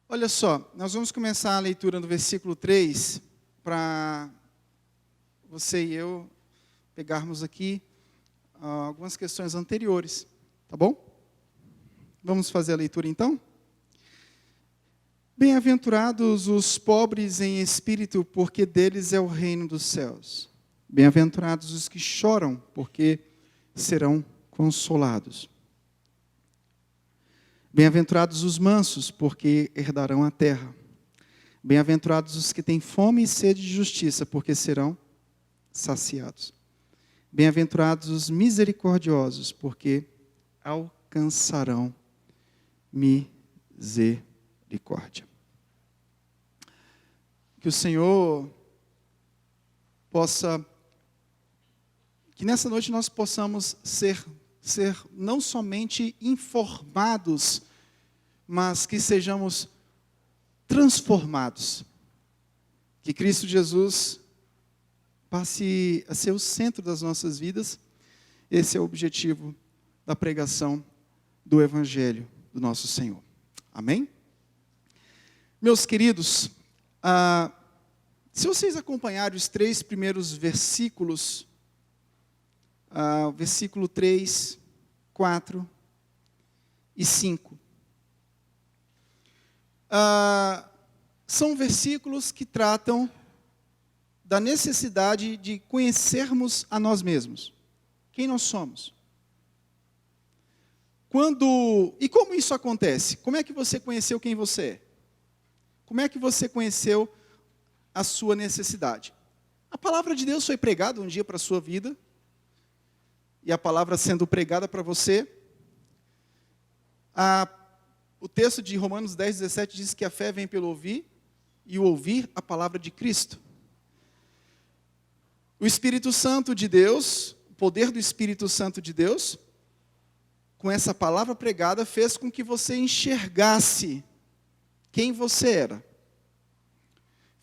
Olha só, nós vamos começar a leitura do versículo 3, para você e eu pegarmos aqui algumas questões anteriores, tá bom? Vamos fazer a leitura então? Bem-aventurados os pobres em espírito, porque deles é o reino dos céus. Bem-aventurados os que choram, porque serão consolados. Bem-aventurados os mansos, porque herdarão a terra. Bem-aventurados os que têm fome e sede de justiça, porque serão saciados. Bem-aventurados os misericordiosos, porque alcançarão misericórdia. Que o Senhor possa, que nessa noite nós possamos ser não somente informados, mas que sejamos transformados. Que Cristo Jesus passe a ser o centro das nossas vidas. Esse é o objetivo da pregação do Evangelho do nosso Senhor. Amém? Meus queridos, se vocês acompanharem os 3 primeiros versículos, versículo 3, 4 e 5. São versículos que tratam da necessidade de conhecermos a nós mesmos. Quem nós somos. E como isso acontece? Como é que você conheceu quem você é? Como é que você conheceu a sua necessidade? A palavra de Deus foi pregada um dia para a sua vida, e a palavra sendo pregada para você, o texto de Romanos 10, 17 diz que a fé vem pelo ouvir, e o ouvir a palavra de Cristo. O Espírito Santo de Deus, o poder do Espírito Santo de Deus, com essa palavra pregada, fez com que você enxergasse quem você era.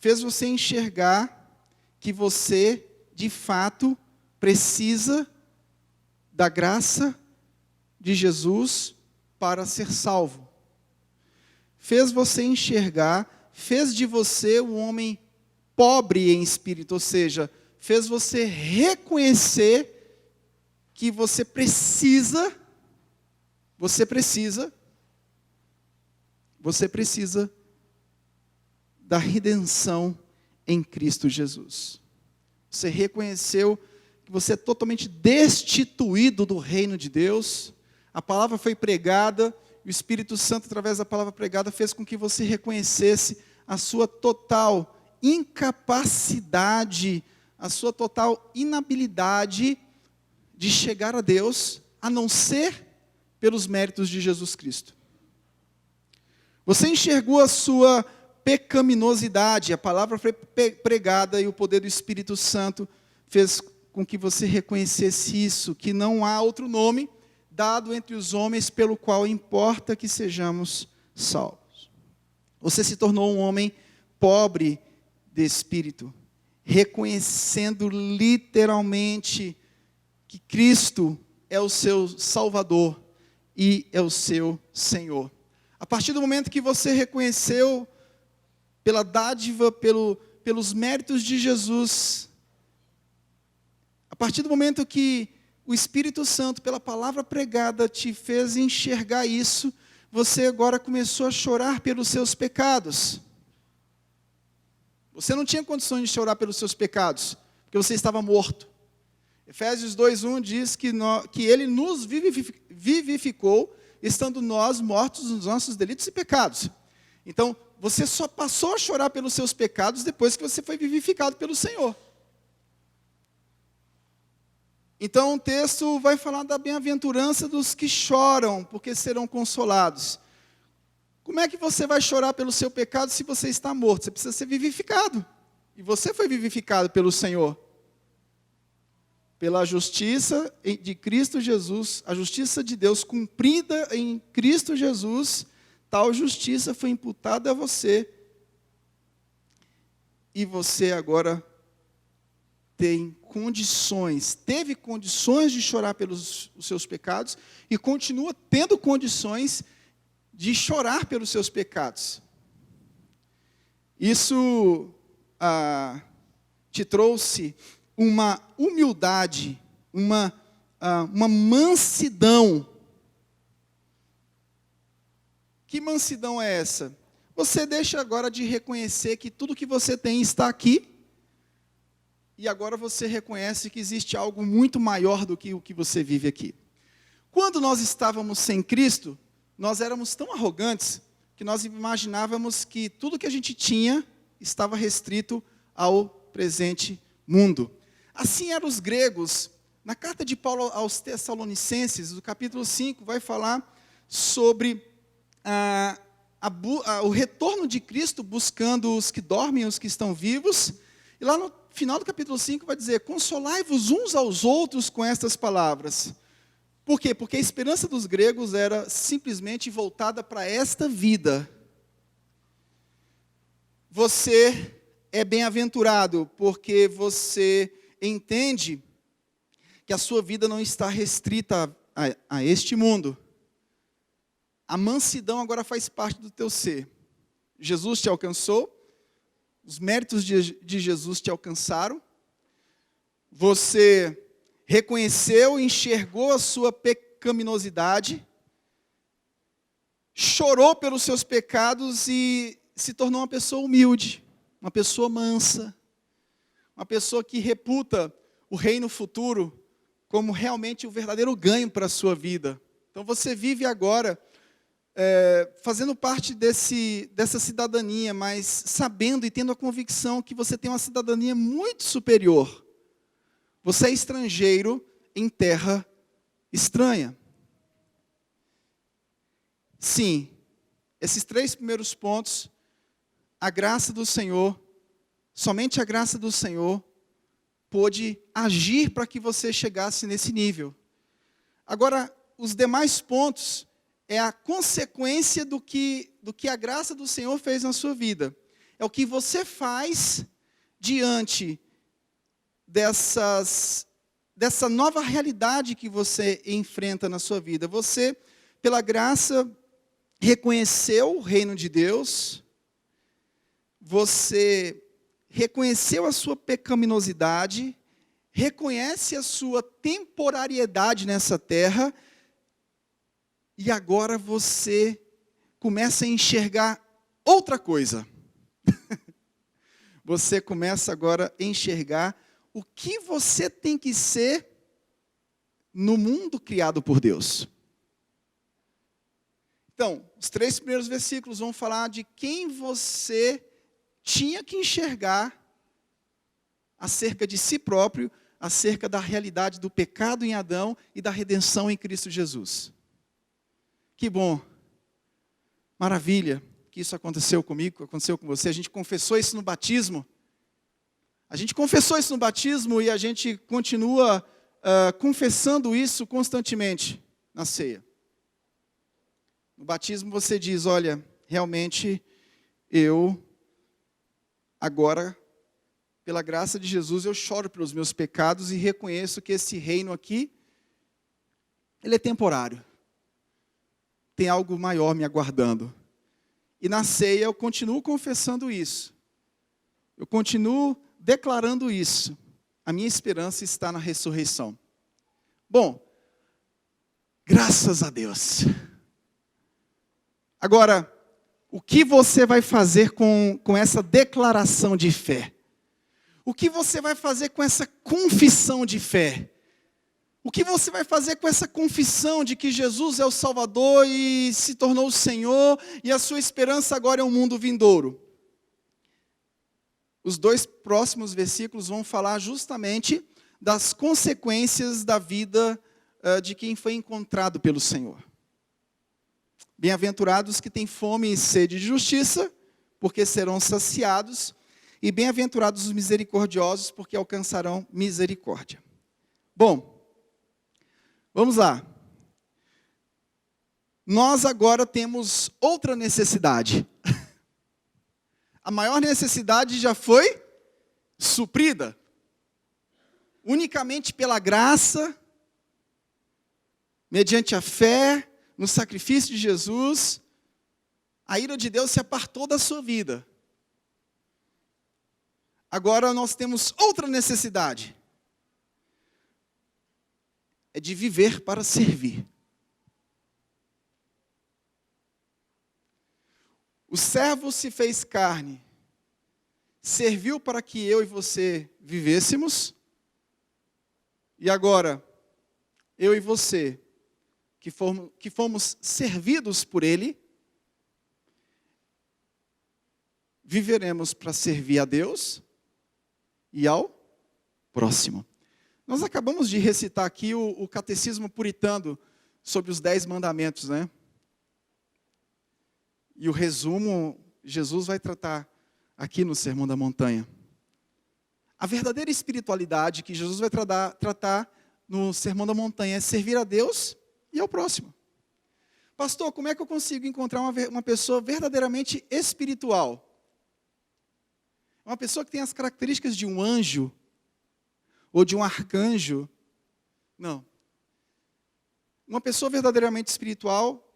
Fez você enxergar que você, de fato, precisa da graça de Jesus para ser salvo. Fez você enxergar, fez de você um homem pobre em espírito, ou seja, fez você reconhecer que você precisa da redenção em Cristo Jesus. Você reconheceu que você é totalmente destituído do reino de Deus. A palavra foi pregada, e o Espírito Santo, através da palavra pregada, fez com que você reconhecesse a sua total incapacidade, a sua total inabilidade de chegar a Deus, a não ser pelos méritos de Jesus Cristo. Você enxergou a sua pecaminosidade, a palavra foi pregada e o poder do Espírito Santo fez com que você reconhecesse isso, que não há outro nome dado entre os homens pelo qual importa que sejamos salvos. Você se tornou um homem pobre de espírito, reconhecendo literalmente que Cristo é o seu Salvador e é o seu Senhor. A partir do momento que você reconheceu pela dádiva, pelos méritos de Jesus, a partir do momento que o Espírito Santo, pela palavra pregada, te fez enxergar isso, você agora começou a chorar pelos seus pecados. Você não tinha condições de chorar pelos seus pecados, porque você estava morto. Efésios 2:1 diz que Ele nos vivificou, estando nós mortos nos nossos delitos e pecados. Então, você só passou a chorar pelos seus pecados depois que você foi vivificado pelo Senhor. Então, o texto vai falar da bem-aventurança dos que choram, porque serão consolados. Como é que você vai chorar pelo seu pecado se você está morto? Você precisa ser vivificado. E você foi vivificado pelo Senhor. Pela justiça de Cristo Jesus, a justiça de Deus cumprida em Cristo Jesus, tal justiça foi imputada a você. E você agora teve condições de chorar pelos os seus pecados e continua tendo condições de chorar pelos seus pecados. Isso te trouxe uma humildade, uma mansidão. Que mansidão é essa? Você deixa agora de reconhecer que tudo que você tem está aqui, e agora você reconhece que existe algo muito maior do que o que você vive aqui. Quando nós estávamos sem Cristo, nós éramos tão arrogantes que nós imaginávamos que tudo que a gente tinha estava restrito ao presente mundo. Assim eram os gregos. Na carta de Paulo aos Tessalonicenses, no capítulo 5, vai falar sobre o retorno de Cristo buscando os que dormem e os que estão vivos. E lá no final do capítulo 5 vai dizer: consolai-vos uns aos outros com estas palavras. Por quê? Porque a esperança dos gregos era simplesmente voltada para esta vida. Você é bem-aventurado porque você entende que a sua vida não está restrita a este mundo. A mansidão agora faz parte do teu ser. Jesus te alcançou, os méritos de Jesus te alcançaram, você reconheceu, enxergou a sua pecaminosidade, chorou pelos seus pecados e se tornou uma pessoa humilde, uma pessoa mansa, uma pessoa que reputa o reino futuro como realmente o verdadeiro ganho para a sua vida. Então você vive agora fazendo parte dessa cidadania, mas sabendo e tendo a convicção que você tem uma cidadania muito superior. Você é estrangeiro em terra estranha. Sim, esses 3 primeiros pontos, a graça do Senhor, somente a graça do Senhor, pôde agir para que você chegasse nesse nível. Agora, os demais pontos é a consequência do que a graça do Senhor fez na sua vida. É o que você faz diante dessa nova realidade que você enfrenta na sua vida. Você, pela graça, reconheceu o reino de Deus, você reconheceu a sua pecaminosidade, reconhece a sua temporariedade nessa terra, e agora você começa a enxergar outra coisa. Você começa agora a enxergar o que você tem que ser no mundo criado por Deus. Então, os 3 primeiros versículos vão falar de quem você tinha que enxergar acerca de si próprio, acerca da realidade do pecado em Adão e da redenção em Cristo Jesus. Que bom, maravilha que isso aconteceu comigo, aconteceu com você. A gente confessou isso no batismo. A gente confessou isso no batismo e a gente continua confessando isso constantemente na ceia. No batismo você diz: olha, realmente eu agora, pela graça de Jesus, eu choro pelos meus pecados e reconheço que esse reino aqui, ele é temporário. Tem algo maior me aguardando. E na ceia eu continuo confessando isso. Eu continuo declarando isso. A minha esperança está na ressurreição. Bom, graças a Deus. Agora, o que você vai fazer com essa declaração de fé? O que você vai fazer com essa confissão de fé? O que você vai fazer com essa confissão de que Jesus é o Salvador e se tornou o Senhor e a sua esperança agora é um mundo vindouro? Os 2 próximos versículos vão falar justamente das consequências da vida de quem foi encontrado pelo Senhor. Bem-aventurados que têm fome e sede de justiça, porque serão saciados, e bem-aventurados os misericordiosos, porque alcançarão misericórdia. Bom, vamos lá. Nós agora temos outra necessidade. A maior necessidade já foi suprida. Unicamente pela graça, mediante a fé, no sacrifício de Jesus, a ira de Deus se apartou da sua vida. agora nós temos outra necessidade. É de viver para servir. O servo se fez carne, serviu para que eu e você vivêssemos, e agora, eu e você, que fomos servidos por Ele, viveremos para servir a Deus e ao próximo. Nós acabamos de recitar aqui o catecismo puritano sobre os 10 mandamentos, né? E o resumo, Jesus vai tratar aqui no Sermão da Montanha. A verdadeira espiritualidade que Jesus vai tratar no Sermão da Montanha é servir a Deus e ao próximo. Pastor, como é que eu consigo encontrar uma pessoa verdadeiramente espiritual? Uma pessoa que tem as características de um anjo ou de um arcanjo? Não. Uma pessoa verdadeiramente espiritual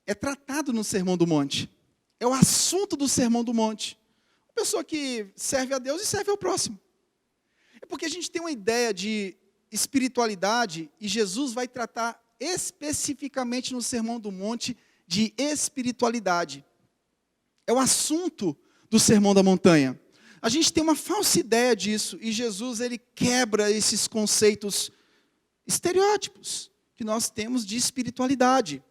é tratado no Sermão do Monte. É o assunto do Sermão do Monte. Uma pessoa que serve a Deus e serve ao próximo. É porque a gente tem uma ideia de espiritualidade e Jesus vai tratar especificamente no Sermão do Monte de espiritualidade. É o assunto do Sermão da Montanha. A gente tem uma falsa ideia disso e Jesus ele quebra esses conceitos estereótipos que nós temos de espiritualidade.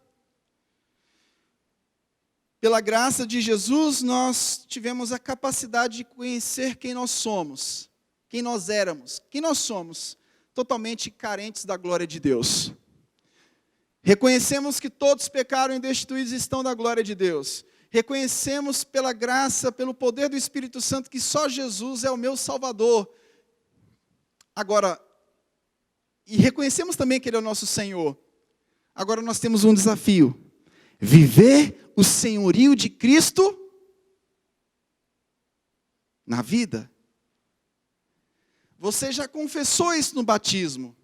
Pela graça de Jesus, nós tivemos a capacidade de conhecer quem nós somos, quem nós éramos, quem nós somos, totalmente carentes da glória de Deus. Reconhecemos que todos pecaram e destituídos estão da glória de Deus. Reconhecemos pela graça, pelo poder do Espírito Santo, que só Jesus é o meu Salvador. Agora, e reconhecemos também que Ele é o nosso Senhor. Agora nós temos um desafio. Viver o senhorio de Cristo na vida. Você já confessou isso no batismo.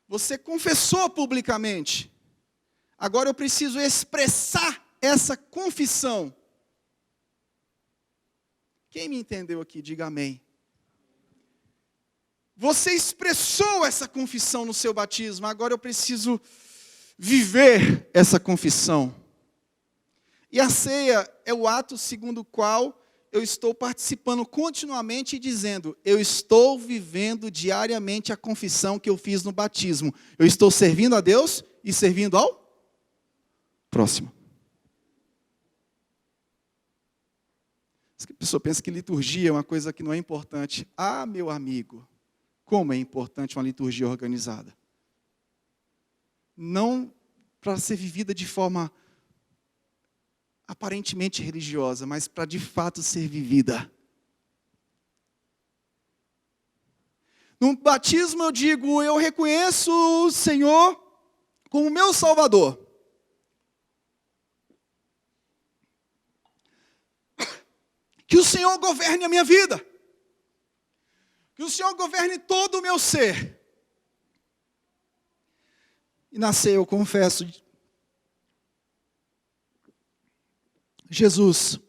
Você confessou publicamente. Agora eu preciso expressar essa confissão. Quem me entendeu aqui, diga amém. Você expressou essa confissão no seu batismo, agora eu preciso viver essa confissão. E a ceia é o ato segundo o qual eu estou participando continuamente e dizendo, eu estou vivendo diariamente a confissão que eu fiz no batismo. Eu estou servindo a Deus e servindo ao próximo. A pessoa pensa que liturgia é uma coisa que não é importante. Ah, meu amigo, como é importante uma liturgia organizada. Não para ser vivida de forma aparentemente religiosa, mas para de fato ser vivida. No batismo eu digo, eu reconheço o Senhor como meu Salvador. Que o Senhor governe a minha vida. Que o Senhor governe todo o meu ser. E na ceia eu confesso, Jesus,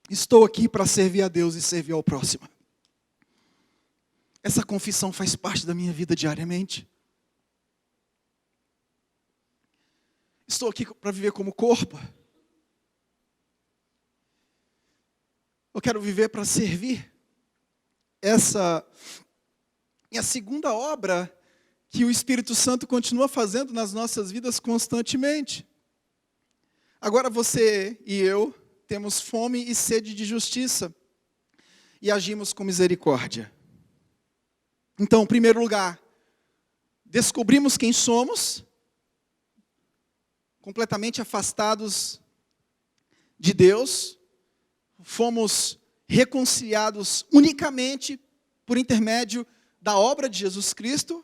estou aqui para servir a Deus e servir ao próximo. Essa confissão faz parte da minha vida diariamente. Estou aqui para viver como corpo. Eu quero viver para servir. Essa é a segunda obra que o Espírito Santo continua fazendo nas nossas vidas constantemente. Agora você e eu temos fome e sede de justiça e agimos com misericórdia. Então, em primeiro lugar, descobrimos quem somos, completamente afastados de Deus, fomos reconciliados unicamente por intermédio da obra de Jesus Cristo.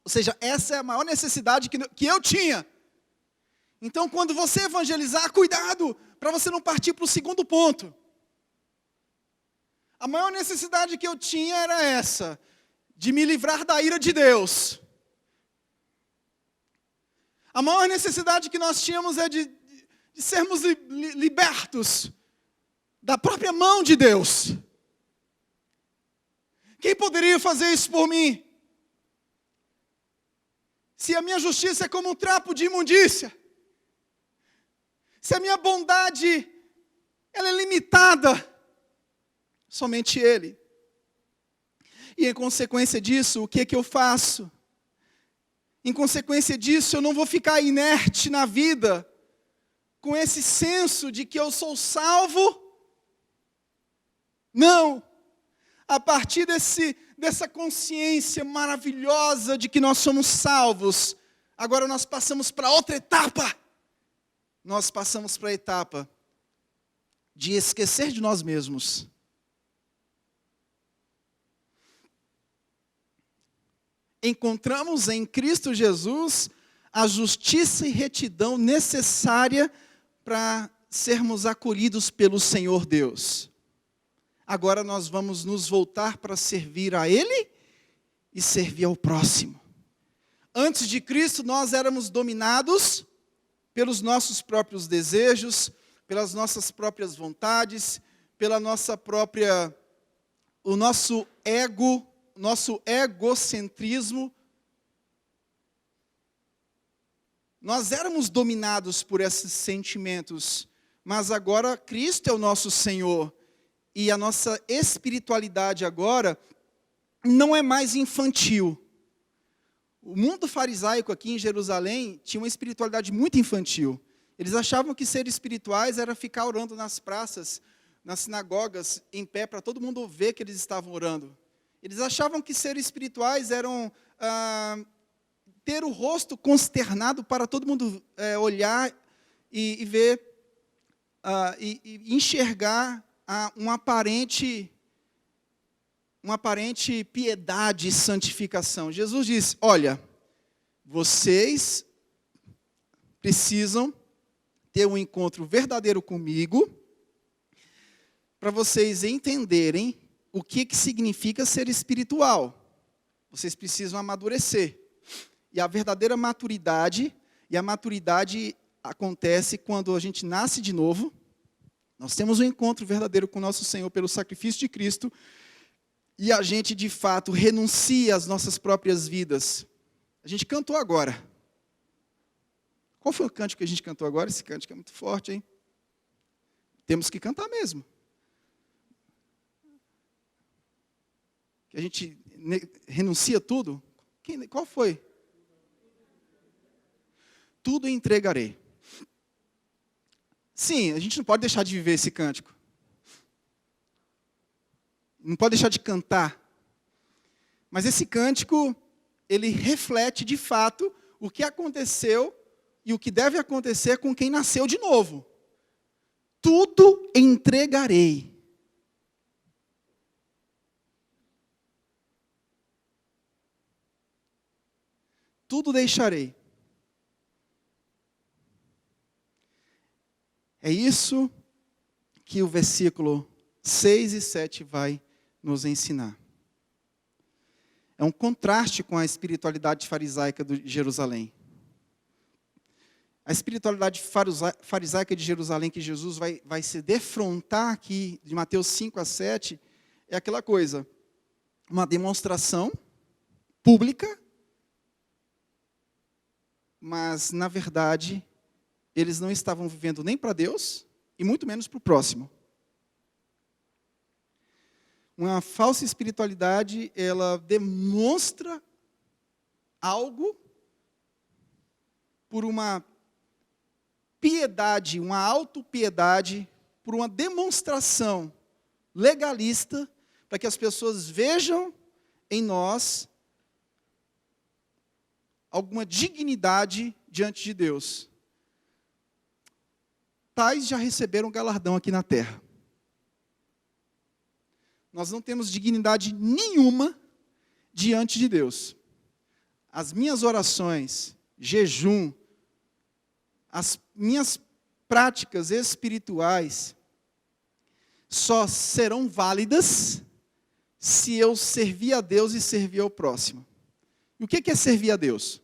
Ou seja, essa é a maior necessidade que eu tinha. Então, quando você evangelizar, cuidado, para você não partir para o segundo ponto. A maior necessidade que eu tinha era essa, de me livrar da ira de Deus. A maior necessidade que nós tínhamos é de de sermos libertos da própria mão de Deus. Quem poderia fazer isso por mim? Se a minha justiça é como um trapo de imundícia, se a minha bondade ela é limitada, somente Ele. E em consequência disso, o que é que eu faço? Em consequência disso, eu não vou ficar inerte na vida, com esse senso de que eu sou salvo. Não. A partir dessa consciência maravilhosa de que nós somos salvos, agora nós passamos para outra etapa. Nós passamos para a etapa de esquecer de nós mesmos. Encontramos em Cristo Jesus a justiça e retidão necessária para sermos acolhidos pelo Senhor Deus. Agora nós vamos nos voltar para servir a Ele e servir ao próximo. Antes de Cristo nós éramos dominados pelos nossos próprios desejos, pelas nossas próprias vontades, pela nossa própria, o nosso ego, nosso egocentrismo. Nós éramos dominados por esses sentimentos, mas agora Cristo é o nosso Senhor. E a nossa espiritualidade agora não é mais infantil. O mundo farisaico aqui em Jerusalém tinha uma espiritualidade muito infantil. Eles achavam que ser espirituais era ficar orando nas praças, nas sinagogas, em pé, para todo mundo ver que eles estavam orando. Eles achavam que ser espirituais eram ter o rosto consternado para todo mundo olhar e ver, e enxergar uma aparente piedade e santificação. Jesus disse, olha, vocês precisam ter um encontro verdadeiro comigo, para vocês entenderem o que significa ser espiritual. Vocês precisam amadurecer. E a verdadeira maturidade, e a maturidade acontece quando a gente nasce de novo. Nós temos um encontro verdadeiro com o nosso Senhor pelo sacrifício de Cristo, e a gente, de fato, renuncia às nossas próprias vidas. A gente cantou agora. Qual foi o cântico que a gente cantou agora? Esse cântico é muito forte, hein? Temos que cantar mesmo. Que a gente renuncia tudo. Qual foi? Tudo entregarei. Sim, a gente não pode deixar de viver esse cântico. Não pode deixar de cantar. Mas esse cântico, ele reflete de fato o que aconteceu e o que deve acontecer com quem nasceu de novo. Tudo entregarei. Tudo deixarei. É isso que o versículo 6 e 7 vai nos ensinar. É um contraste com a espiritualidade farisaica de Jerusalém. A espiritualidade farisaica de Jerusalém que Jesus vai se defrontar aqui, de Mateus 5 a 7, é aquela coisa, uma demonstração pública, mas, na verdade, eles não estavam vivendo nem para Deus, e muito menos para o próximo. Uma falsa espiritualidade, ela demonstra algo por uma piedade, uma autopiedade, por uma demonstração legalista, para que as pessoas vejam em nós alguma dignidade diante de Deus. Tais já receberam galardão aqui na terra. Nós não temos dignidade nenhuma diante de Deus. As minhas orações, jejum, as minhas práticas espirituais só serão válidas se eu servir a Deus e servir ao próximo. E o que é servir a Deus?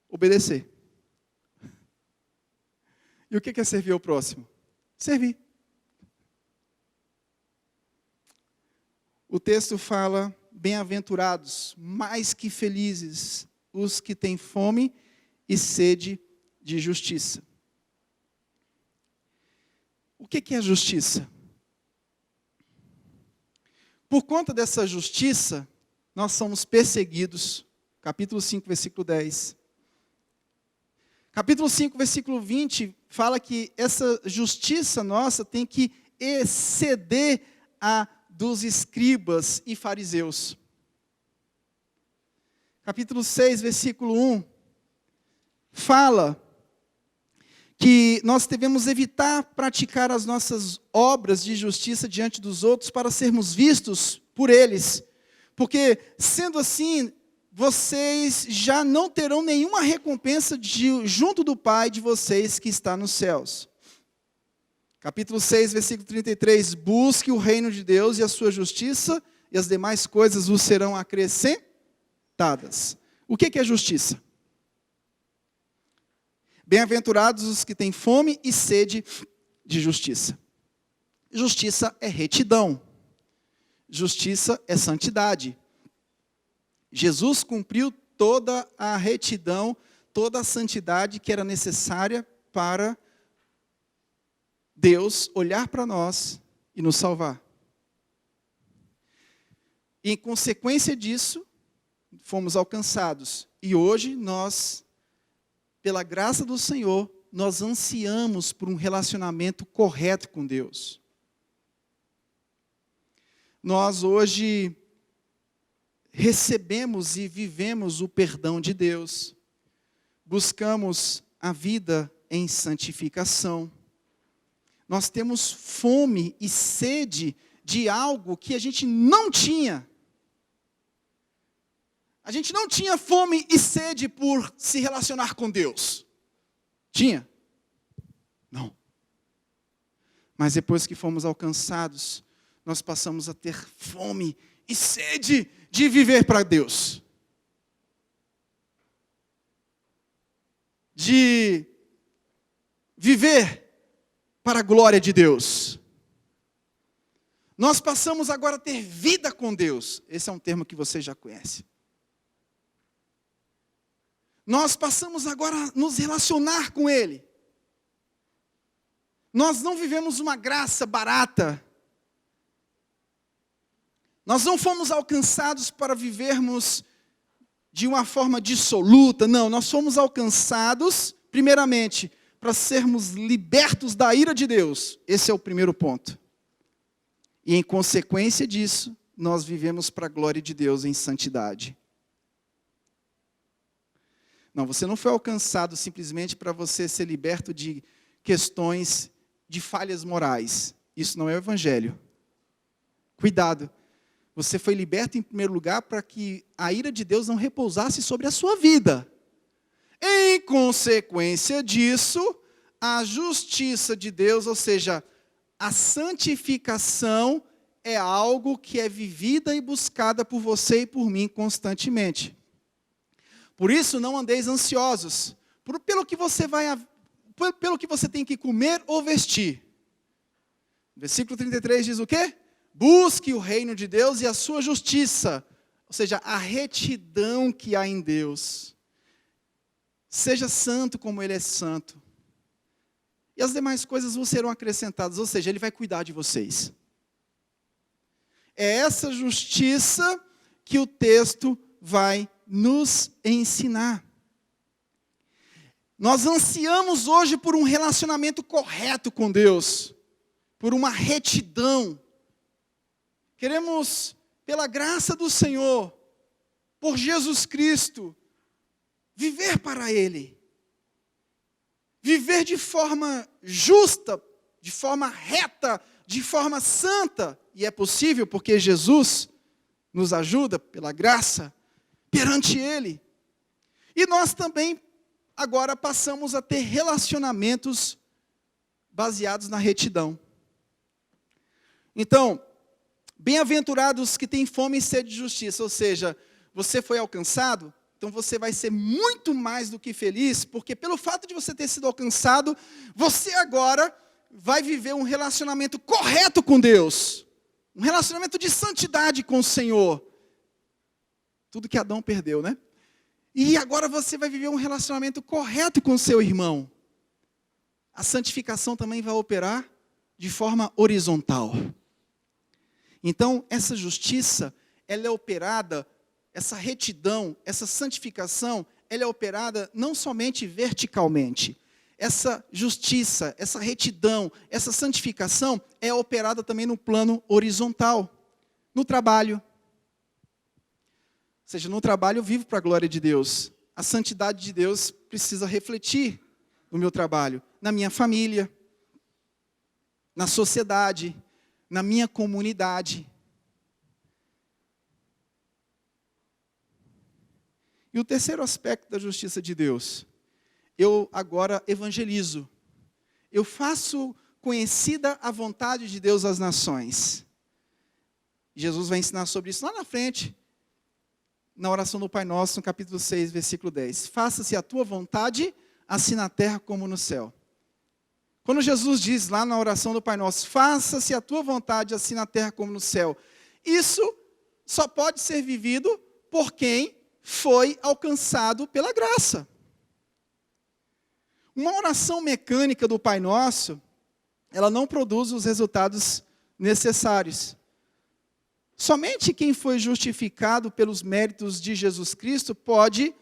Obedecer. E o que é servir ao próximo? Servir. O texto fala, bem-aventurados, mais que felizes, os que têm fome e sede de justiça. O que é a justiça? Por conta dessa justiça, nós somos perseguidos. Capítulo 5, versículo 10. Capítulo 5, versículo 20, fala que essa justiça nossa tem que exceder a dos escribas e fariseus. Capítulo 6, versículo 1, fala que nós devemos evitar praticar as nossas obras de justiça diante dos outros para sermos vistos por eles. Porque, sendo assim, vocês já não terão nenhuma recompensa junto do Pai de vocês que está nos céus. Capítulo 6, versículo 33, busque o reino de Deus e a sua justiça, e as demais coisas vos serão acrescentadas. O que é justiça? Bem-aventurados os que têm fome e sede de justiça. Justiça é retidão. Justiça é santidade. Jesus cumpriu toda a retidão, toda a santidade que era necessária para Deus olhar para nós e nos salvar. E em consequência disso, fomos alcançados. E hoje nós, pela graça do Senhor, nós ansiamos por um relacionamento correto com Deus. Nós hoje recebemos e vivemos o perdão de Deus. Buscamos a vida em santificação. Nós temos fome e sede de algo que a gente não tinha. A gente não tinha fome e sede por se relacionar com Deus. Tinha? Não. Mas depois que fomos alcançados, nós passamos a ter fome e sede de viver para Deus. De viver para a glória de Deus. Nós passamos agora a ter vida com Deus. Esse é um termo que você já conhece. Nós passamos agora a nos relacionar com Ele. Nós não vivemos uma graça barata. Nós não fomos alcançados para vivermos de uma forma dissoluta. Não, nós fomos alcançados, primeiramente, para sermos libertos da ira de Deus. Esse é o primeiro ponto. E em consequência disso, nós vivemos para a glória de Deus em santidade. Não, você não foi alcançado simplesmente para você ser liberto de questões de falhas morais. Isso não é o Evangelho. Cuidado. Você foi liberto em primeiro lugar para que a ira de Deus não repousasse sobre a sua vida. Em consequência disso, a justiça de Deus, ou seja, a santificação é algo que é vivida e buscada por você e por mim constantemente. Por isso, não andeis ansiosos pelo que você tem que comer ou vestir. Versículo 33 diz o quê? Busque o reino de Deus e a sua justiça, ou seja, a retidão que há em Deus. Seja santo como Ele é santo. E as demais coisas vos serão acrescentadas, ou seja, Ele vai cuidar de vocês. É essa justiça que o texto vai nos ensinar. Nós ansiamos hoje por um relacionamento correto com Deus, por uma retidão. Queremos, pela graça do Senhor, por Jesus Cristo, viver para Ele. Viver de forma justa, de forma reta, de forma santa. E é possível porque Jesus nos ajuda, pela graça, perante Ele. E nós também, agora, passamos a ter relacionamentos baseados na retidão. Então, bem-aventurados que têm fome e sede de justiça, ou seja, você foi alcançado, Então você vai ser muito mais do que feliz, porque pelo fato de você ter sido alcançado, você agora vai viver um relacionamento correto com Deus. Um relacionamento de santidade com o Senhor. Tudo que Adão perdeu, né? E agora você vai viver um relacionamento correto com o seu irmão. A santificação também vai operar de forma horizontal. Então, essa justiça, ela é operada, essa retidão, essa santificação, ela é operada não somente verticalmente. Essa justiça, essa retidão, essa santificação é operada também no plano horizontal, no trabalho. Ou seja, no trabalho eu vivo para a glória de Deus. A santidade de Deus precisa refletir no meu trabalho, na minha família, na sociedade, na minha comunidade. E o terceiro aspecto da justiça de Deus, eu agora evangelizo. Eu faço conhecida a vontade de Deus às nações. Jesus vai ensinar sobre isso lá na frente, na oração do Pai Nosso, no capítulo 6, versículo 10. Faça-se a tua vontade, assim na terra como no céu. Quando Jesus diz lá na oração do Pai Nosso, faça-se a tua vontade, assim na terra como no céu, isso só pode ser vivido por quem foi alcançado pela graça. Uma oração mecânica do Pai Nosso, ela não produz os resultados necessários. Somente quem foi justificado pelos méritos de Jesus Cristo pode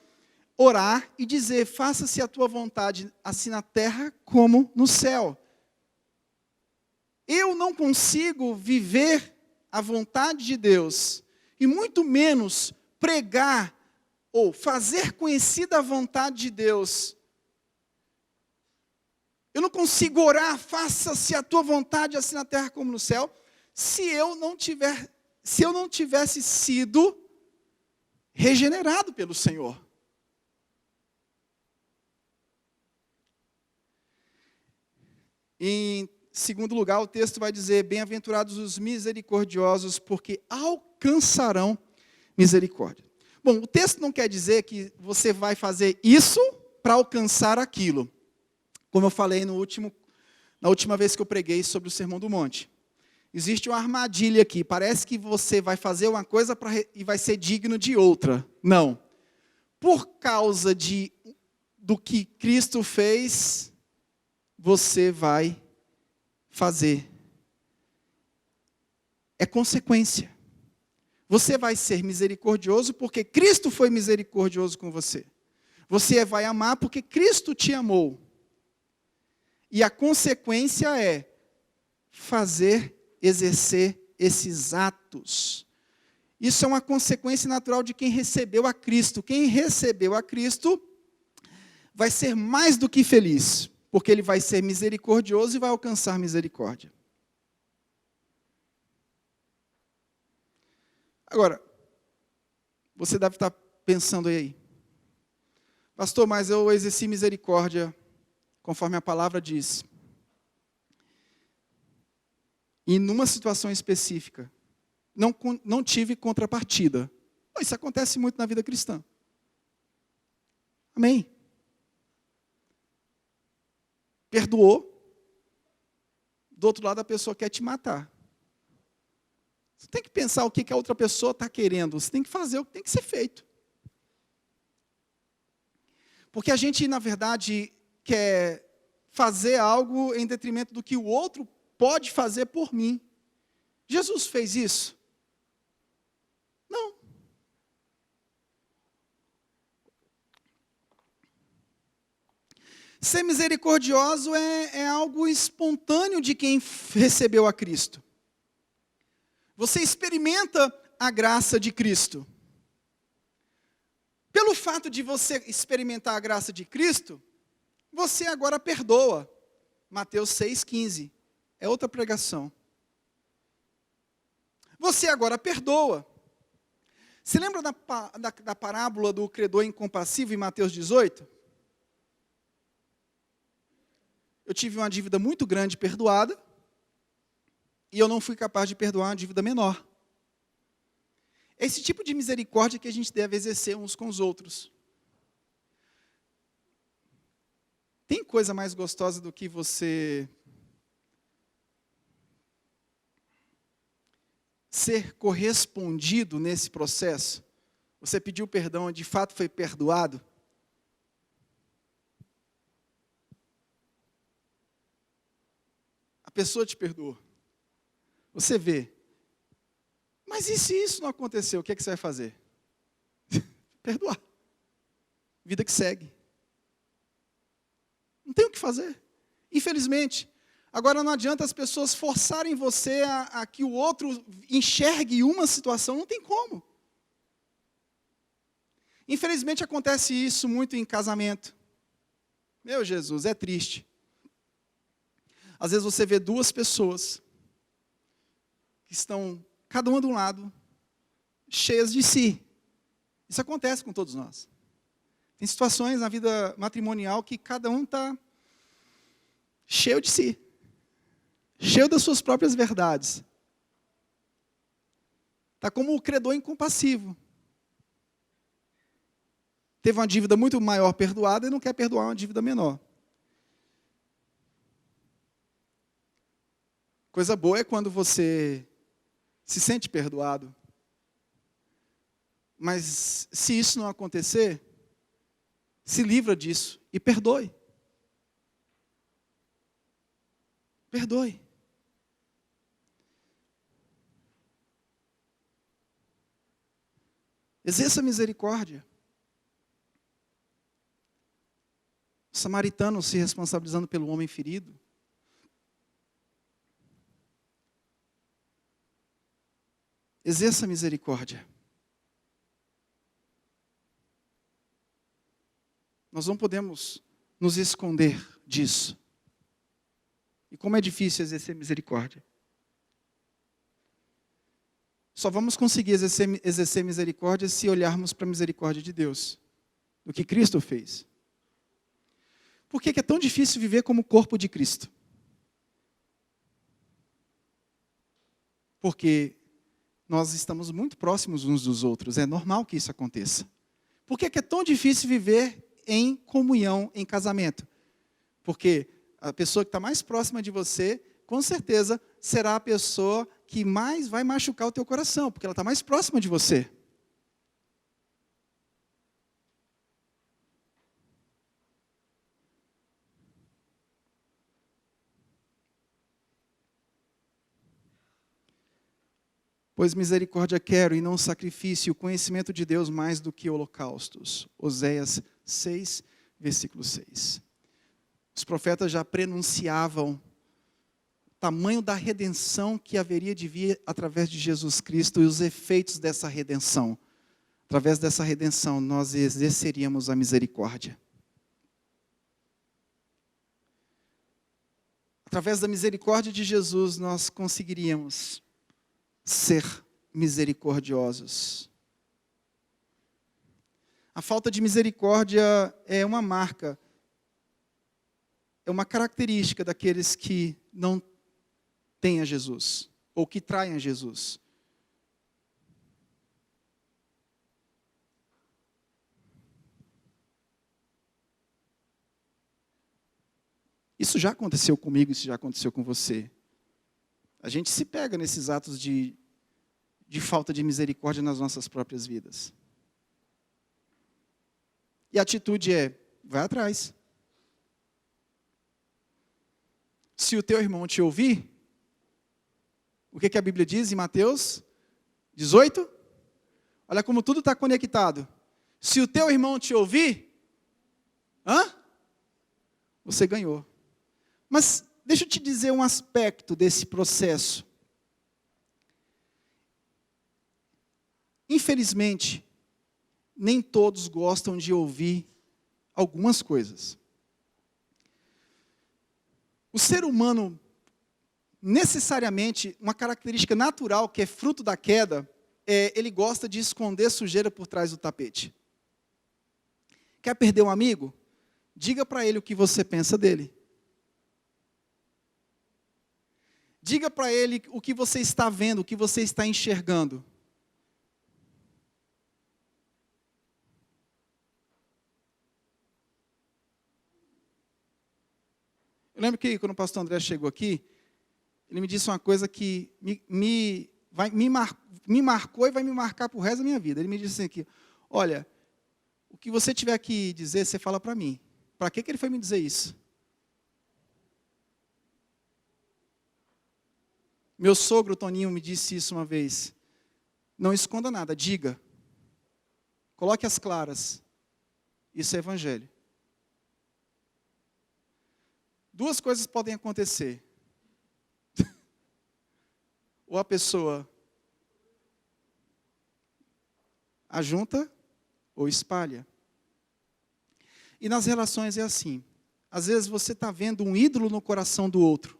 orar e dizer, faça-se a tua vontade, assim na terra como no céu. Eu não consigo viver a vontade de Deus, e muito menos pregar ou fazer conhecida a vontade de Deus. Eu não consigo orar, faça-se a tua vontade, assim na terra como no céu, se eu não tivesse sido regenerado pelo Senhor. Em segundo lugar, o texto vai dizer, bem-aventurados os misericordiosos, porque alcançarão misericórdia. Bom, o texto não quer dizer que você vai fazer isso para alcançar aquilo. Como eu falei na última vez que eu preguei sobre o Sermão do Monte. Existe uma armadilha aqui. Parece que você vai fazer uma coisa e vai ser digno de outra. Não. Por causa do que Cristo fez, você vai fazer. É consequência. Você vai ser misericordioso porque Cristo foi misericordioso com você. Você vai amar porque Cristo te amou. E a consequência é exercer esses atos. Isso é uma consequência natural de quem recebeu a Cristo. Quem recebeu a Cristo vai ser mais do que feliz, porque ele vai ser misericordioso e vai alcançar misericórdia. Agora, você deve estar pensando aí, pastor, mas eu exerci misericórdia conforme a palavra diz. E numa situação específica, não tive contrapartida. Isso acontece muito na vida cristã. Amém? Perdoou, do outro lado a pessoa quer te matar. Você tem que pensar o que a outra pessoa está querendo. Você tem que fazer o que tem que ser feito. Porque a gente, na verdade, quer fazer algo em detrimento do que o outro pode fazer por mim. Jesus fez isso? Não. Ser misericordioso é algo espontâneo de quem recebeu a Cristo. Você experimenta a graça de Cristo. Pelo fato de você experimentar a graça de Cristo, você agora perdoa. Mateus 6,15. É outra pregação. Você agora perdoa. Se lembra da parábola do credor incompassivo em Mateus 18? Eu tive uma dívida muito grande perdoada, e eu não fui capaz de perdoar uma dívida menor. É esse tipo de misericórdia que a gente deve exercer uns com os outros. Tem coisa mais gostosa do que você ser correspondido nesse processo? Você pediu perdão e de fato foi perdoado? A pessoa te perdoou. Você vê. Mas e se isso não aconteceu, o que é que você vai fazer? Perdoar. Vida que segue. Não tem o que fazer. Infelizmente. Agora não adianta as pessoas forçarem você a que o outro enxergue uma situação. Não tem como. Infelizmente acontece isso muito em casamento. Meu Jesus, é triste. Às vezes você vê duas pessoas que estão, cada uma de um lado, cheias de si. Isso acontece com todos nós. Tem situações na vida matrimonial que cada um está cheio de si. Cheio das suas próprias verdades. Está como o credor incompassivo. Teve uma dívida muito maior perdoada e não quer perdoar uma dívida menor. Coisa boa é quando você se sente perdoado. Mas se isso não acontecer, se livra disso e perdoe. Perdoe. Exerça misericórdia. O samaritano se responsabilizando pelo homem ferido. Exerça misericórdia. Nós não podemos nos esconder disso. E como é difícil exercer misericórdia. Só vamos conseguir exercer misericórdia se olharmos para a misericórdia de Deus, do que Cristo fez. Por que é tão difícil viver como corpo de Cristo? Porque nós estamos muito próximos uns dos outros, é normal que isso aconteça. Por que é tão difícil viver em comunhão, em casamento? Porque a pessoa que está mais próxima de você, com certeza, será a pessoa que mais vai machucar o teu coração, porque ela está mais próxima de você. Pois misericórdia quero e não sacrifício, o conhecimento de Deus mais do que holocaustos. Oséias 6, versículo 6. Os profetas já prenunciavam o tamanho da redenção que haveria de vir através de Jesus Cristo e os efeitos dessa redenção. Através dessa redenção, nós exerceríamos a misericórdia. Através da misericórdia de Jesus, nós conseguiríamos ser misericordiosos. A falta de misericórdia é uma marca, é uma característica daqueles que não têm a Jesus, ou que traem a Jesus. Isso já aconteceu comigo, isso já aconteceu com você. A gente se pega nesses atos de falta de misericórdia nas nossas próprias vidas. E a atitude é, vai atrás. Se o teu irmão te ouvir, o que a Bíblia diz em Mateus 18? Olha como tudo está conectado. Se o teu irmão te ouvir, você ganhou. Mas deixa eu te dizer um aspecto desse processo. Infelizmente, nem todos gostam de ouvir algumas coisas. O ser humano, necessariamente, uma característica natural que é fruto da queda, ele gosta de esconder sujeira por trás do tapete. Quer perder um amigo? Diga para ele o que você pensa dele. Diga para ele o que você está vendo, o que você está enxergando. Eu lembro que quando o pastor André chegou aqui, ele me disse uma coisa que me marcou e vai me marcar para o resto da minha vida. Ele me disse assim aqui, olha, o que você tiver que dizer, você fala para mim. Para que ele foi me dizer isso? Meu sogro, Toninho, me disse isso uma vez. Não esconda nada, diga. Coloque as claras. Isso é evangelho. Duas coisas podem acontecer. Ou a pessoa ajunta ou espalha. E nas relações é assim. Às vezes você está vendo um ídolo no coração do outro.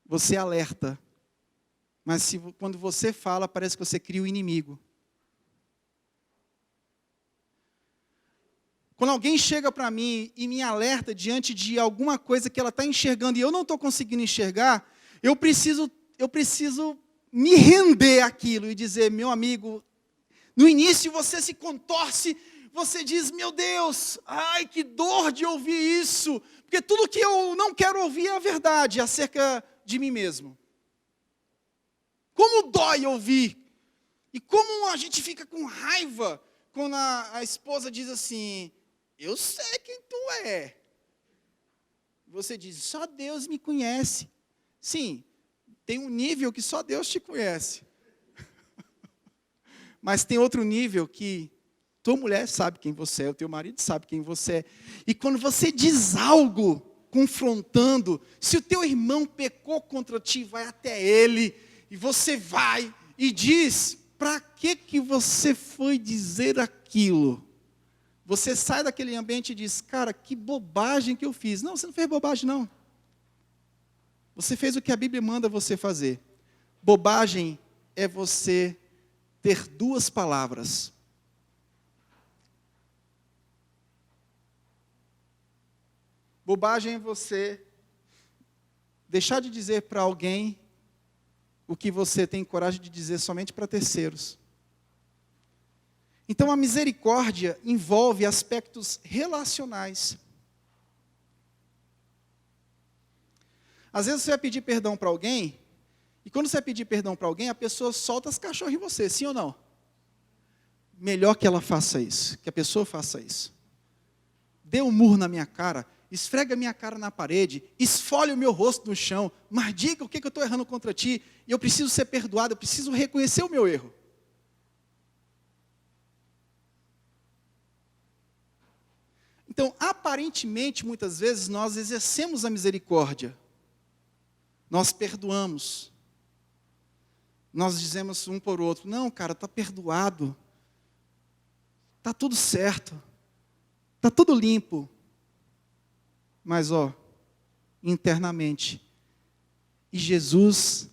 Você alerta. Mas quando você fala, parece que você cria o inimigo. Quando alguém chega para mim e me alerta diante de alguma coisa que ela está enxergando e eu não estou conseguindo enxergar, eu preciso me render àquilo e dizer, meu amigo, no início você se contorce, você diz, meu Deus, ai que dor de ouvir isso, porque tudo que eu não quero ouvir é a verdade acerca de mim mesmo. Como dói ouvir, e como a gente fica com raiva quando a esposa diz assim, eu sei quem tu é. Você diz, só Deus me conhece. Sim, tem um nível que só Deus te conhece. Mas tem outro nível que tua mulher sabe quem você é, o teu marido sabe quem você é. E quando você diz algo confrontando, se o teu irmão pecou contra ti, vai até ele, e você vai e diz, para que você foi dizer aquilo? Você sai daquele ambiente e diz, cara, que bobagem que eu fiz. Não, você não fez bobagem, não. Você fez o que a Bíblia manda você fazer. Bobagem é você ter duas palavras. Bobagem é você deixar de dizer para alguém o que você tem coragem de dizer somente para terceiros. Então, a misericórdia envolve aspectos relacionais. Às vezes você vai pedir perdão para alguém, e quando você vai pedir perdão para alguém, a pessoa solta as cachorras em você, sim ou não? Melhor que ela faça isso, que a pessoa faça isso. Dê um murro na minha cara, esfrega a minha cara na parede, esfolhe o meu rosto no chão, mas diga o que eu estou errando contra ti, e eu preciso ser perdoado, eu preciso reconhecer o meu erro. Então, aparentemente, muitas vezes, nós exercemos a misericórdia. Nós perdoamos. Nós dizemos um por outro, não, cara, está perdoado. Está tudo certo. Está tudo limpo. Mas, internamente, e Jesus,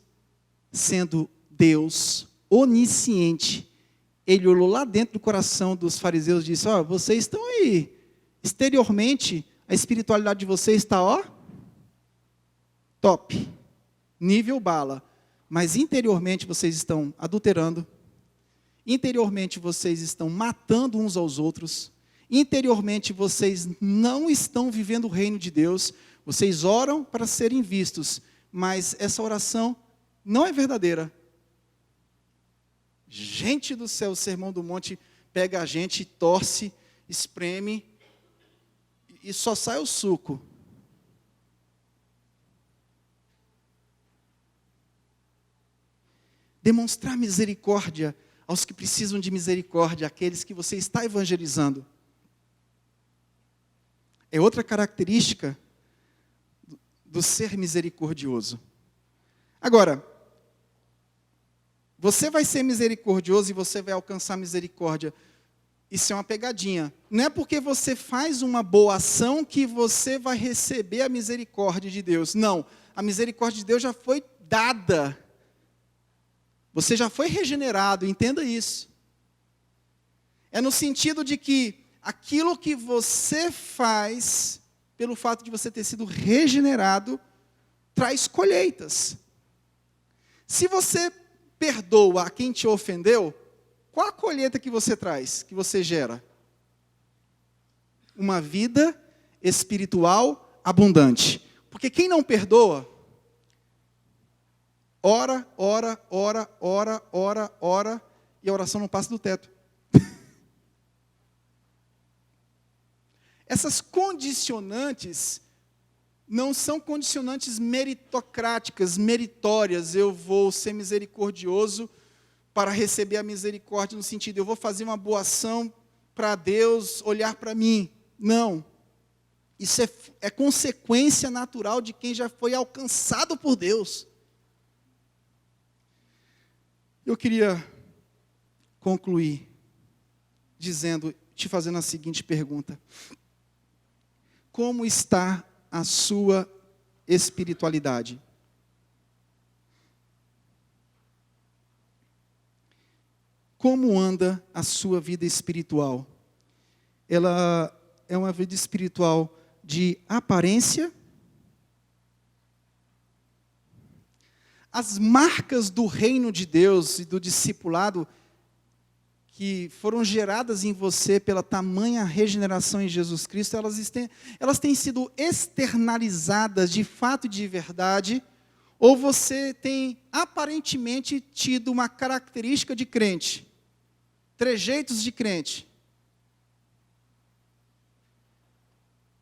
sendo Deus, onisciente, ele olhou lá dentro do coração dos fariseus e disse, vocês estão aí, exteriormente, a espiritualidade de vocês está, top, nível bala, mas interiormente vocês estão adulterando, interiormente vocês estão matando uns aos outros, interiormente vocês não estão vivendo o reino de Deus, vocês oram para serem vistos, mas essa oração não é verdadeira. Gente do céu, o Sermão do Monte pega a gente, torce, espreme, e só sai o suco. Demonstrar misericórdia aos que precisam de misericórdia, aqueles que você está evangelizando. É outra característica do ser misericordioso. Agora, você vai ser misericordioso e você vai alcançar misericórdia. Isso é uma pegadinha. Não é porque você faz uma boa ação que você vai receber a misericórdia de Deus. Não, a misericórdia de Deus já foi dada. Você já foi regenerado, entenda isso. É no sentido de que aquilo que você faz, pelo fato de você ter sido regenerado, traz colheitas. Se você perdoa a quem te ofendeu, qual a colheita que você traz, que você gera? Uma vida espiritual abundante. Porque quem não perdoa, ora, ora, ora, ora, ora, ora, e a oração não passa do teto. Essas condicionantes não são condicionantes meritocráticas, meritórias. Eu vou ser misericordioso para receber a misericórdia, no sentido, eu vou fazer uma boa ação para Deus olhar para mim. Não. Isso é consequência natural de quem já foi alcançado por Deus. Eu queria concluir te fazendo a seguinte pergunta: como está a sua espiritualidade? Como anda a sua vida espiritual? Ela é uma vida espiritual de aparência? As marcas do reino de Deus e do discipulado que foram geradas em você pela tamanha regeneração em Jesus Cristo, elas têm sido externalizadas de fato e de verdade, ou você tem aparentemente tido uma característica de crente, trejeitos de crente.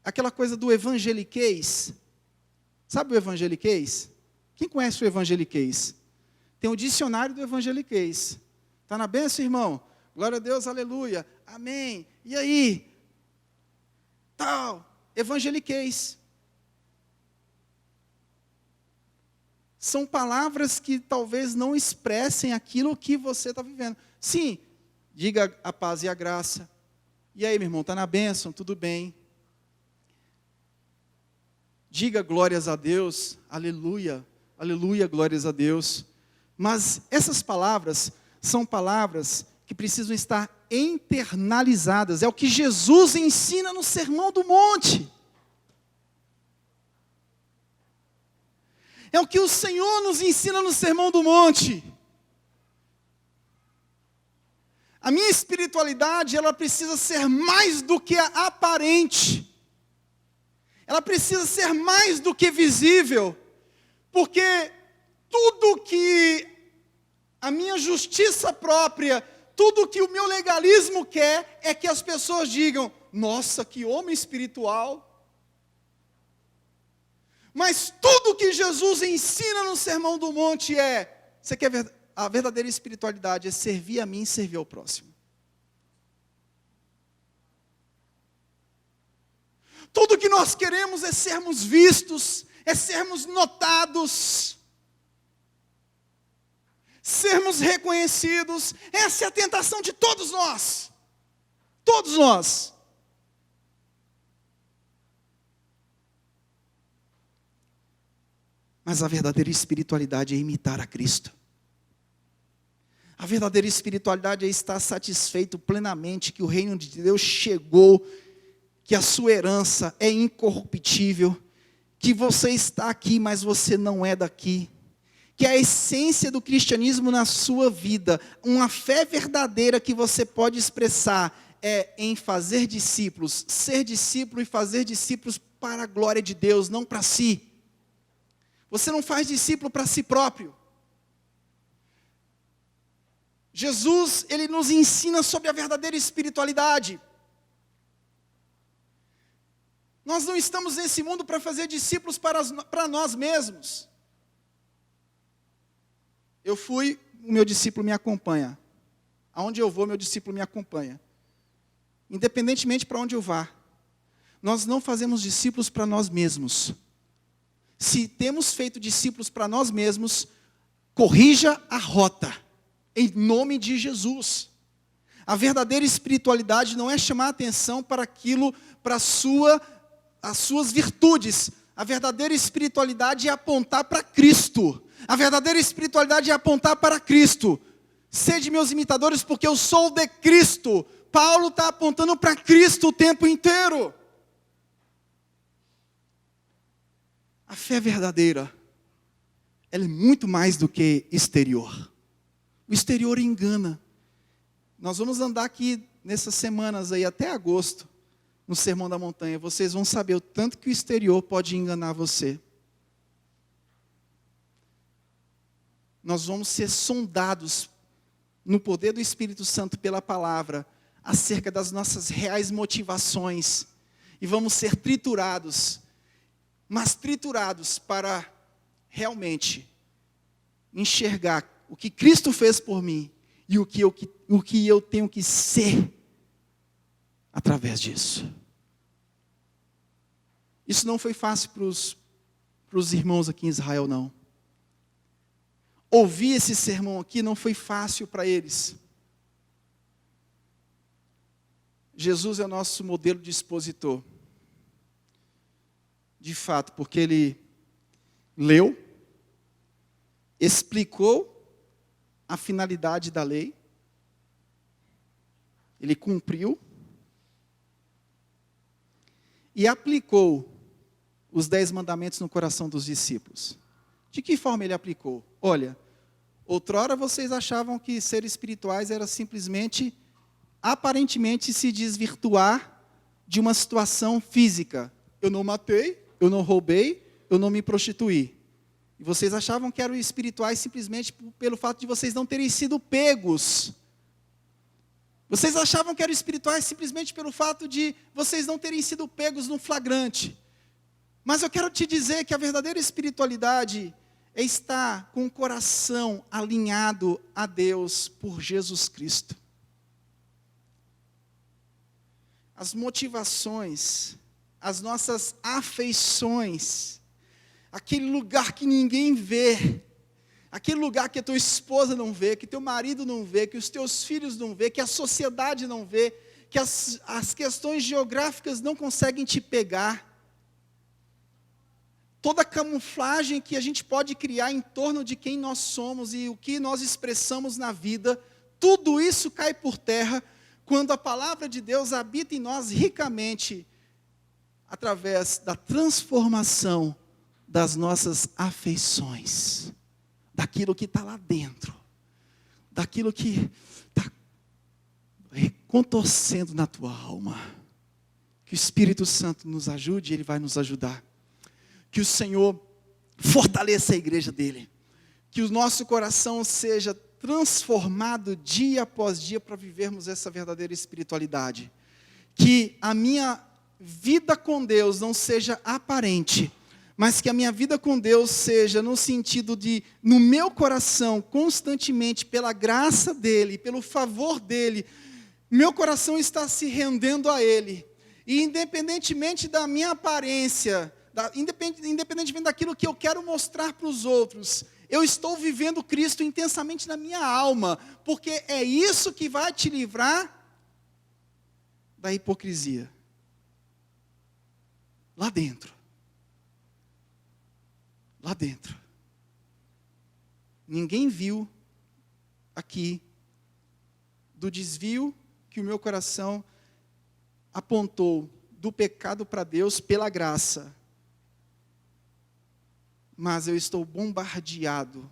Aquela coisa do evangeliquez. Sabe o evangeliquez? Quem conhece o evangeliquez? Tem o dicionário do evangeliquez. Está na bênção, irmão? Glória a Deus, aleluia, amém. E aí? Tal, evangeliquez. São palavras que talvez não expressem aquilo que você está vivendo. Sim, diga a paz e a graça. E aí, meu irmão, está na bênção? Tudo bem. Diga glórias a Deus, aleluia, aleluia, glórias a Deus. Mas essas palavras são palavras que precisam estar internalizadas. É o que Jesus ensina no Sermão do Monte. É o que o Senhor nos ensina no Sermão do Monte. A minha espiritualidade, ela precisa ser mais do que aparente. Ela precisa ser mais do que visível. Porque tudo que a minha justiça própria, tudo que o meu legalismo quer, é que as pessoas digam, nossa, que homem espiritual. Mas tudo que Jesus ensina no Sermão do Monte você quer ver, a verdadeira espiritualidade é servir a mim e servir ao próximo. Tudo que nós queremos é sermos vistos, é sermos notados, sermos reconhecidos. Essa é a tentação de todos nós. Todos nós. Mas a verdadeira espiritualidade é imitar a Cristo. A verdadeira espiritualidade é estar satisfeito plenamente que o reino de Deus chegou, que a sua herança é incorruptível, que você está aqui, mas você não é daqui. Que a essência do cristianismo na sua vida, uma fé verdadeira que você pode expressar, é em fazer discípulos, ser discípulo e fazer discípulos para a glória de Deus, não para si. Você não faz discípulo para si próprio. Jesus, ele nos ensina sobre a verdadeira espiritualidade. Nós não estamos nesse mundo para fazer discípulos para nós mesmos. Eu fui, o meu discípulo me acompanha. Aonde eu vou, meu discípulo me acompanha. Independentemente para onde eu vá. Nós não fazemos discípulos para nós mesmos. Se temos feito discípulos para nós mesmos, corrija a rota, em nome de Jesus. A verdadeira espiritualidade não é chamar a atenção para aquilo, para as suas virtudes. A verdadeira espiritualidade é apontar para Cristo. A verdadeira espiritualidade é apontar para Cristo. Sede meus imitadores, porque eu sou de Cristo. Paulo está apontando para Cristo o tempo inteiro. A fé verdadeira, ela é muito mais do que exterior. O exterior engana. Nós vamos andar aqui nessas semanas aí até agosto, no Sermão da Montanha. Vocês vão saber o tanto que o exterior pode enganar você. nós vamos ser sondados no poder do Espírito Santo pela palavra, acerca das nossas reais motivações, e vamos ser triturados, mas triturados para realmente enxergar o que Cristo fez por mim, e o que eu tenho que ser através disso. Isso não foi fácil para os irmãos aqui em Israel, não. Ouvir esse sermão aqui não foi fácil para eles. Jesus é o nosso modelo de expositor. De fato, porque ele leu, explicou a finalidade da lei, ele cumpriu e aplicou os 10 mandamentos no coração dos discípulos. De que forma ele aplicou? Olha, outrora vocês achavam que ser espirituais era simplesmente, aparentemente, se desvirtuar de uma situação física. Eu não matei, eu não roubei, eu não me prostituí. E vocês achavam que eram espirituais simplesmente pelo fato de vocês não terem sido pegos. Vocês achavam que eram espirituais simplesmente pelo fato de vocês não terem sido pegos no flagrante. Mas eu quero te dizer que a verdadeira espiritualidade é estar com o coração alinhado a Deus por Jesus Cristo. As motivações, as nossas afeições, aquele lugar que ninguém vê, aquele lugar que a tua esposa não vê, que teu marido não vê, que os teus filhos não vê, que a sociedade não vê, que as questões geográficas não conseguem te pegar. Toda a camuflagem que a gente pode criar em torno de quem nós somos e o que nós expressamos na vida, tudo isso cai por terra quando a palavra de Deus habita em nós ricamente, através da transformação das nossas afeições, daquilo que está lá dentro, daquilo que está contorcendo na tua alma. Que o Espírito Santo nos ajude, Ele vai nos ajudar. Que o Senhor fortaleça a igreja dEle. Que o nosso coração seja transformado dia após dia para vivermos essa verdadeira espiritualidade. Que a minha vida com Deus não seja aparente, mas que a minha vida com Deus seja no sentido de, no meu coração, constantemente, pela graça dEle, pelo favor dEle, meu coração está se rendendo a Ele. E independentemente da minha aparência, independentemente daquilo que eu quero mostrar para os outros, eu estou vivendo Cristo intensamente na minha alma, porque é isso que vai te livrar da hipocrisia. Lá dentro. Lá dentro. Ninguém viu aqui do desvio que o meu coração apontou do pecado para Deus pela graça. Mas eu estou bombardeado.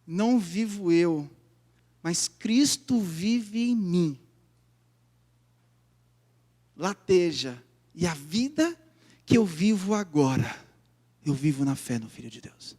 Não vivo eu, mas Cristo vive em mim. Lateja. E a vida que eu vivo agora, eu vivo na fé no Filho de Deus.